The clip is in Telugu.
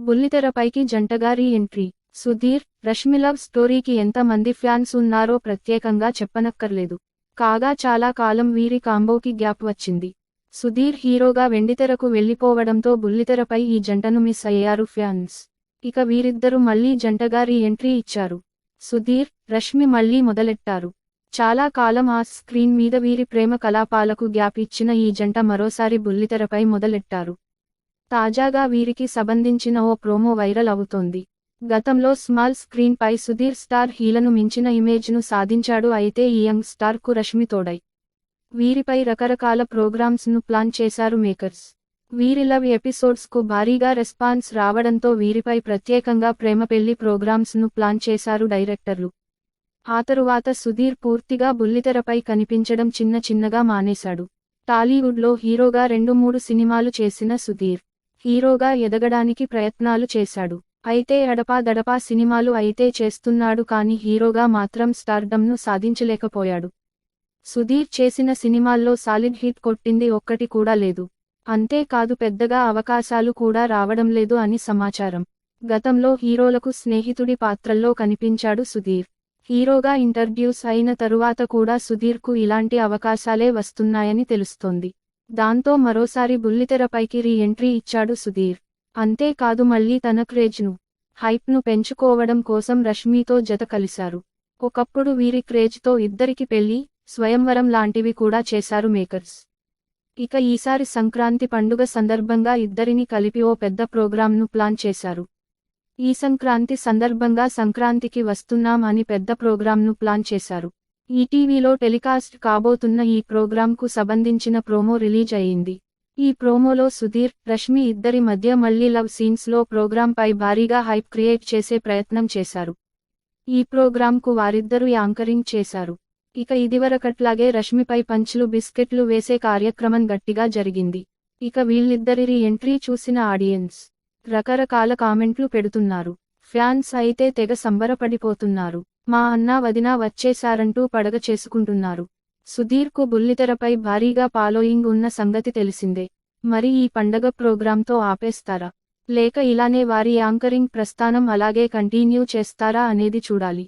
బుల్లితెరపైకి జంటగా re entry. Sudheer, Rashmi love స్టోరీకి ఎంత మంది ఫ్యాన్స్ ఉన్నారో ప్రత్యేకంగా చెప్పనక్కర్లేదు. కాగా చాలా కాలం వీరి కాంబోకి గ్యాప్ వచ్చింది. సుధీర్ హీరోగా వెండితెరకు వెళ్లిపోవడంతో బుల్లితెరపై ఈ జంటను మిస్ అయ్యారు ఫ్యాన్స్. ఇక వీరిద్దరూ మళ్లీ జంటగా రీ ఎంట్రీ ఇచ్చారు. సుధీర్, రష్మి మళ్లీ మొదలెట్టారు. చాలా కాలం ఆ స్క్రీన్ మీద వీరి ప్రేమ కలాపాలకు గ్యాప్ ఇచ్చిన ఈ జంట మరోసారి బుల్లితెరపై మొదలెట్టారు. తాజాగా వీరికి సంబంధించిన ఓ ప్రోమో వైరల్ అవుతోంది. గతంలో స్మాల్ స్క్రీన్ పై సుధీర్ స్టార్ హీలను మించిన ఇమేజ్ను సాధించాడు. అయితే ఈ యంగ్ స్టార్ కు రష్మి తోడై వీరిపై రకరకాల ప్రోగ్రామ్స్ ను ప్లాన్ చేశారు మేకర్స్. వీరి లవ్ ఎపిసోడ్స్ కు భారీగా రెస్పాన్స్ రావడంతో వీరిపై ప్రత్యేకంగా ప్రేమ పెళ్లి ప్రోగ్రామ్స్ ను ప్లాన్ చేశారు డైరెక్టర్లు. ఆ తరువాత సుధీర్ పూర్తిగా బుల్లితెరపై కనిపించడం చిన్నగా మానేశాడు. టాలీవుడ్లో హీరోగా 2-3 సినిమాలు చేసిన సుధీర్ హీరోగా ఎదగడానికి ప్రయత్నాలు చేశాడు. అయితే అడపాదడపా సినిమాలు అయితే చేస్తున్నాడు కానీ హీరోగా మాత్రం స్టార్డమ్ను సాధించలేకపోయాడు. సుధీర్ చేసిన సినిమాల్లో సాలిడ్ హిట్ కొట్టింది ఒక్కటి కూడా లేదు. అంతేకాదు పెద్దగా అవకాశాలు కూడా రావడం లేదు అని సమాచారం. గతంలో హీరోలకు స్నేహితుడి పాత్రల్లో కనిపించాడు సుధీర్. హీరోగా ఇంట్రడ్యూస్ అయిన తరువాత కూడా సుధీర్కు ఇలాంటి అవకాశాలే వస్తున్నాయని తెలుస్తోంది. దాంతో మరోసారి బుల్లితెరపైకి రీ ఎంట్రీ ఇచ్చాడు సుధీర్. అంతేకాదు మళ్లీ తన క్రేజ్ను, హైప్ను పెంచుకోవడం కోసం రష్మితో జత కలిశారు. ఒకప్పుడు వీరి క్రేజ్తో ఇద్దరికి పెళ్లి, స్వయంవరం లాంటివి కూడా చేశారు మేకర్స్. ఇక ఈసారి సంక్రాంతి పండుగ సందర్భంగా ఇద్దరిని కలిపి ఓ పెద్ద ప్రోగ్రాంను ప్లాన్ చేశారు. ఈ సంక్రాంతి సందర్భంగా సంక్రాంతికి వస్తున్నాం అని పెద్ద ప్రోగ్రాంను ప్లాన్ చేశారు. ఈటీవీలో టెలికాస్ట్ కాబోతున్న ఈ ప్రోగ్రాంకు సంబంధించిన ప్రోమో రిలీజ్ అయింది. ఈ ప్రోమోలో సుధీర్, రష్మి ఇద్దరి మధ్య మళ్లీ లవ్ సీన్స్లో ప్రోగ్రాంపై భారీగా హైప్ క్రియేట్ చేసే ప్రయత్నం చేశారు. ఈ ప్రోగ్రాంకు వారిద్దరూ యాంకరింగ్ చేశారు. ఇక ఇదివరకట్లాగే రష్మిపై పంచ్లు బిస్కెట్లు వేసే కార్యక్రమం గట్టిగా జరిగింది. ఇక వీళ్ళిద్దరి రీ ఎంట్రీ చూసిన ఆడియన్స్ రకరకాల కామెంట్లు పెడుతున్నారు. ఫ్యాన్స్ అయితే తెగ సంబరపడిపోతున్నారు. మా అన్న వదిన వచ్చేశారంటూ పడగ చేసుకుంటున్నారు. సుధీర్కు బుల్లితెరపై భారీగా ఫాలోయింగ్ ఉన్న సంగతి తెలిసిందే. మరి ఈ పండగ ప్రోగ్రాంతో ఆపేస్తారా? లేక ఇలానే వారి యాంకరింగ్ ప్రస్థానం అలాగే కంటిన్యూ చేస్తారా అనేది చూడాలి.